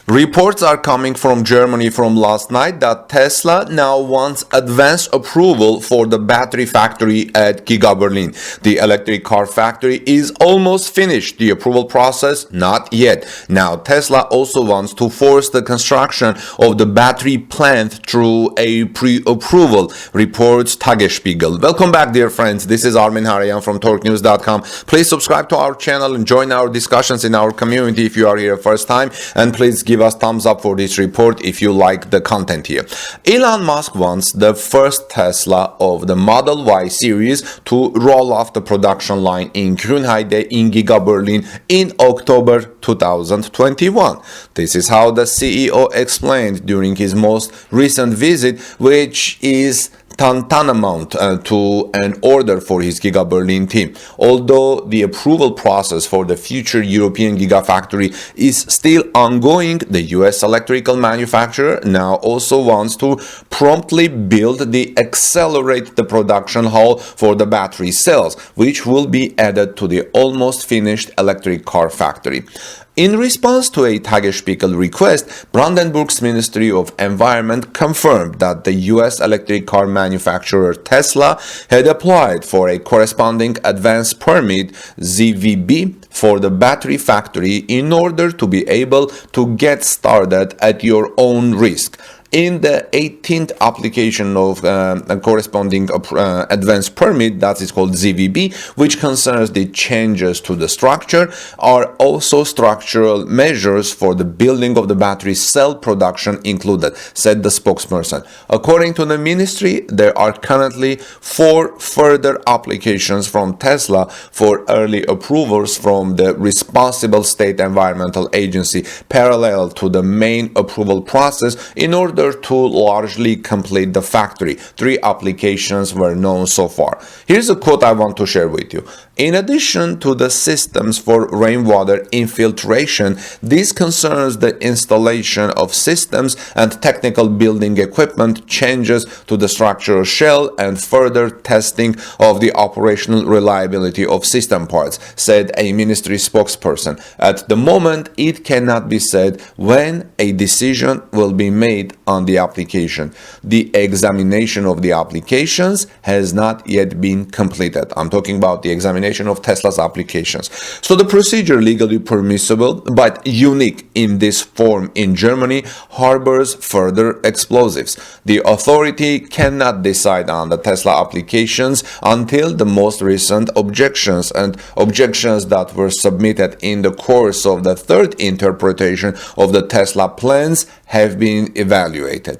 Reports are coming from Germany from last night that Tesla now wants advance approval for the battery factory at Giga Berlin. The electric car factory is almost finished. The approval process, not yet. Now, Tesla also wants to force the construction of the battery plant through a pre-approval, reports Tagesspiegel. Welcome back, dear friends. This is Armin Harayan from TorqueNews.com. Please subscribe to our channel and join our discussions in our community if you are here first time. And please give us thumbs up for this report if you like the content here. Elon Musk wants the first Tesla of the Model Y series to roll off the production line in Grünheide in Giga Berlin in October 2021. This is how the CEO explained during his most recent visit, which is tantamount to an order for his Giga Berlin team. Although the approval process for the future European Gigafactory is still ongoing, the US electrical manufacturer now also wants to promptly accelerate the production hall for the battery cells, which will be added to the almost finished electric car factory. In response to a Tagesspiegel request, Brandenburg's Ministry of Environment confirmed that the US electric car manufacturer Tesla had applied for a corresponding advance permit ZVB for the battery factory in order to be able to get started at your own risk. In the 18th application of a corresponding advance permit, that is called ZVB, which concerns the changes to the structure, are also structural measures for the building of the battery cell production included, said the spokesperson. According to the ministry, there are currently 4 further applications from Tesla for early approvals from the responsible state environmental agency, parallel to the main approval process in order to largely complete the factory. 3 applications were known so far. Here's a quote I want to share with you. In addition to the systems for rainwater infiltration, this concerns the installation of systems and technical building equipment, changes to the structural shell, and further testing of the operational reliability of system parts, said a ministry spokesperson. At the moment, it cannot be said when a decision will be made on the application. The examination of the applications has not yet been completed. I'm talking about the examination of Tesla's applications. So the procedure, legally permissible but unique in this form in Germany, harbors further explosives. The authority cannot decide on the Tesla applications until the most recent objections that were submitted in the course of the 3rd interpretation of the Tesla plans have been evaluated.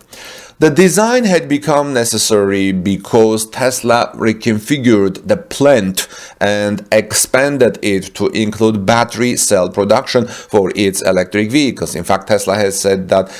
The design had become necessary because Tesla reconfigured the plant and expanded it to include battery cell production for its electric vehicles. In fact, Tesla has said that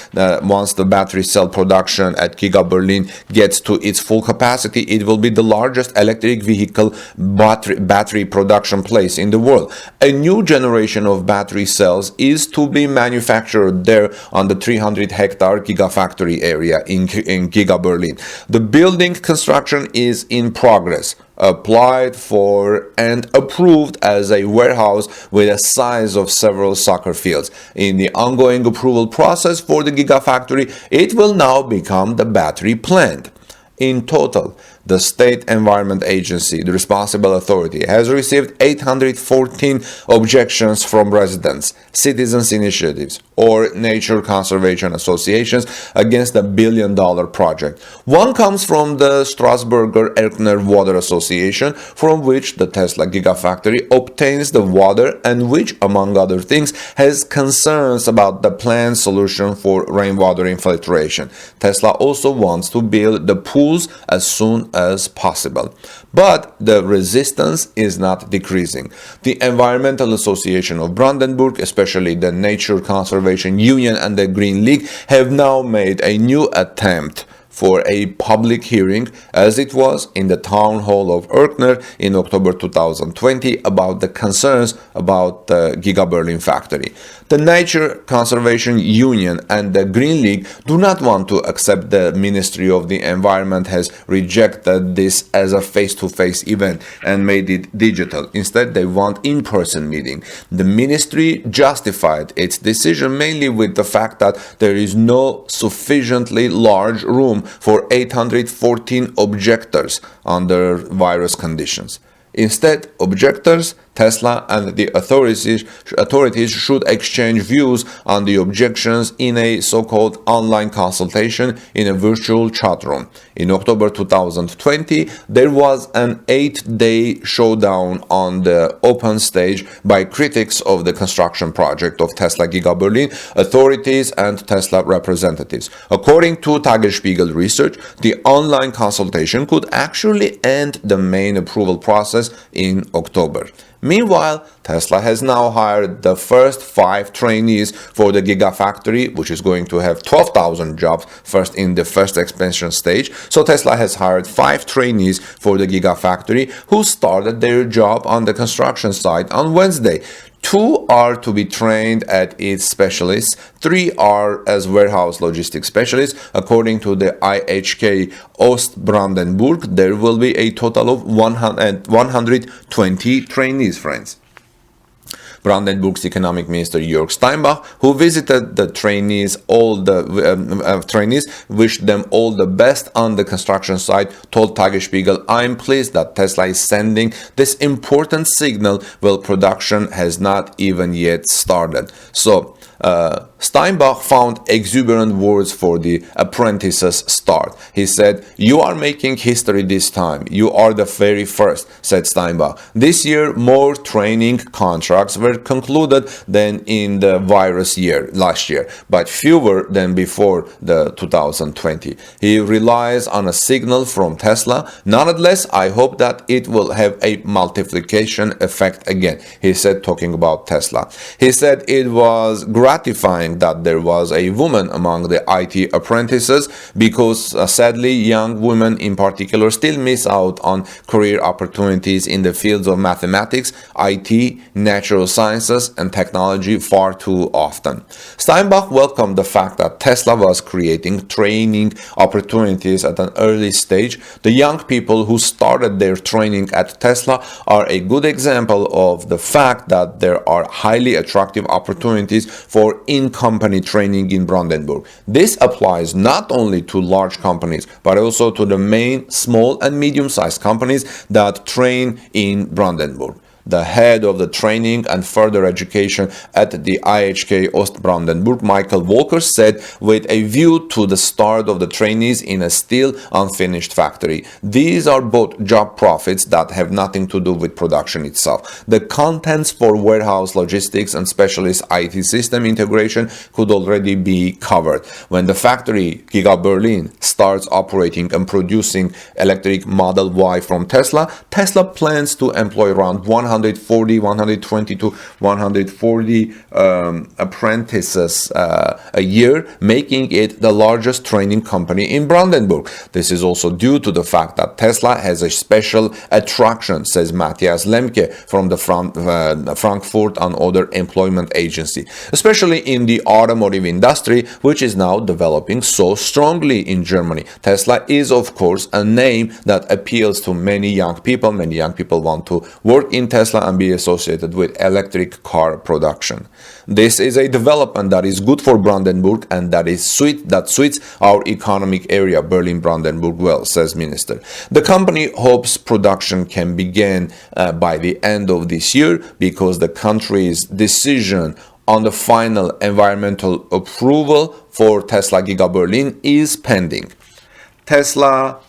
once the battery cell production at Giga Berlin gets to its full capacity, it will be the largest electric vehicle battery production place in the world. A new generation of battery cells is to be manufactured there on the 300-hectare Gigafactory area in Giga Berlin. The building construction is in progress, applied for and approved as a warehouse with a size of several soccer fields. In the ongoing approval process for the Gigafactory, it will now become the battery plant. In total, the State Environment Agency, the responsible authority, has received 814 objections from residents, citizens' initiatives, or nature conservation associations against the billion-dollar project. One comes from the Strasburger Erkner Water Association, from which the Tesla Gigafactory obtains the water and which, among other things, has concerns about the planned solution for rainwater infiltration. Tesla also wants to build the pools as soon as possible. But the resistance is not decreasing. The Environmental Association of Brandenburg, especially the Nature Conservation Union and the Green League, have now made a new attempt for a public hearing, as it was in the town hall of Erkner in October 2020 about the concerns about the Giga Berlin factory. The Nature Conservation Union and the Green League do not want to accept the Ministry of the Environment has rejected this as a face-to-face event and made it digital. Instead, they want in-person meeting. The ministry justified its decision mainly with the fact that there is no sufficiently large room for 814 objectors under virus conditions. Instead, objectors, Tesla, and the authorities should exchange views on the objections in a so-called online consultation in a virtual chat room. In October 2020, there was an 8-day showdown on the open stage by critics of the construction project of Tesla Giga Berlin, authorities, and Tesla representatives. According to Tagesspiegel research, the online consultation could actually end the main approval process in October. Meanwhile, Tesla has now hired the first 5 trainees for the Gigafactory, which is going to have 12,000 jobs first in the first expansion stage. So Tesla has hired 5 trainees for the Gigafactory who started their job on the construction site on Wednesday. 2 are to be trained at its specialists, 3 are as warehouse logistics specialists. According to the IHK Ostbrandenburg, there will be a total of 120 trainees, friends. Brandenburg's economic minister Jörg Steinbach, who visited the trainees, wished them all the best on the construction site, told Tagesspiegel, "I'm pleased that Tesla is sending this important signal while production has not even yet started." So, Steinbach found exuberant words for the apprentices' start. He said, "You are making history this time. You are the very first," said Steinbach. This year, more training contracts were concluded than in the virus year, last year, but fewer than before the 2020. He relies on a signal from Tesla. Nonetheless, I hope that it will have a multiplication effect again, he said, talking about Tesla. He said it was gratifying that there was a woman among the IT apprentices because sadly young women in particular still miss out on career opportunities in the fields of mathematics, IT, natural sciences and technology far too often. Steinbach welcomed the fact that Tesla was creating training opportunities at an early stage. The young people who started their training at Tesla are a good example of the fact that there are highly attractive opportunities for in-company training in Brandenburg. This applies not only to large companies, but also to the main small and medium-sized companies that train in Brandenburg. The head of the training and further education at the IHK Ostbrandenburg, Michael Walker, said, with a view to the start of the trainees in a still unfinished factory. These are both job profits that have nothing to do with production itself. The contents for warehouse logistics and specialist IT system integration could already be covered. When the factory, Giga Berlin, starts operating and producing electric Model Y from Tesla, Tesla plans to employ around 120 to 140 apprentices a year, making it the largest training company in Brandenburg. This is also due to the fact that Tesla has a special attraction, says Matthias Lemke from the Frankfurt and Other Employment Agency, especially in the automotive industry, which is now developing so strongly in Germany. Tesla is, of course, a name that appeals to many young people. Many young people want to work in Tesla and be associated with electric car production. This is a development that is good for Brandenburg and that suits our economic area, Berlin-Brandenburg, well, says Minister. The company hopes production can begin by the end of this year because the country's decision on the final environmental approval for Tesla Giga Berlin is pending. Tesla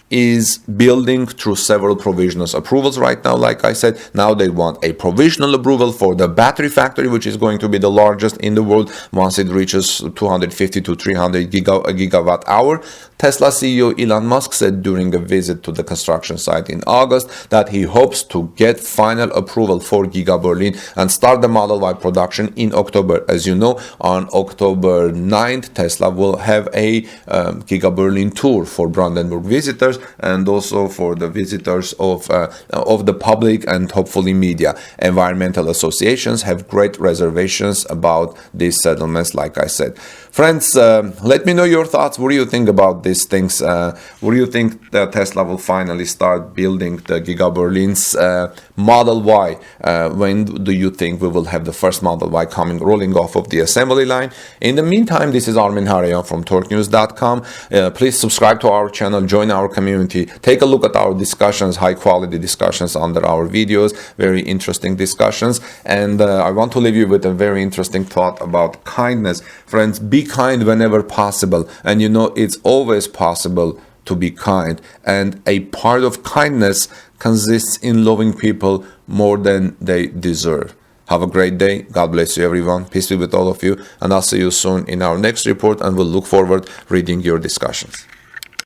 is building through several provisional approvals right now. Like I said, now they want a provisional approval for the battery factory, which is going to be the largest in the world once it reaches 250 to 300 gigawatt hour. Tesla CEO Elon Musk said during a visit to the construction site in August that he hopes to get final approval for Giga Berlin and start the Model Y production in October. As you know, on October 9th, Tesla will have a Giga Berlin tour for Brandenburg visitors. visitors and also for the visitors of the public and hopefully media. Environmental associations have great reservations about these settlements, like I said. Friends, let me know your thoughts. What do you think about these things? What do you think that Tesla will finally start building the Giga Berlin's Model Y? When do you think we will have the first Model Y rolling off of the assembly line? In the meantime, this is Armin Harayan from TorqueNews.com. Please subscribe to our channel, join our community, take a look at our discussions, high quality discussions under our videos, very interesting discussions. And I want to leave you with a very interesting thought about kindness. Friends, be kind whenever possible, and you know it's always possible to be kind, and a part of kindness consists in loving people more than they deserve. Have a great day. God bless you, everyone. Peace be with all of you, and I'll see you soon in our next report, and we'll look forward reading your discussions.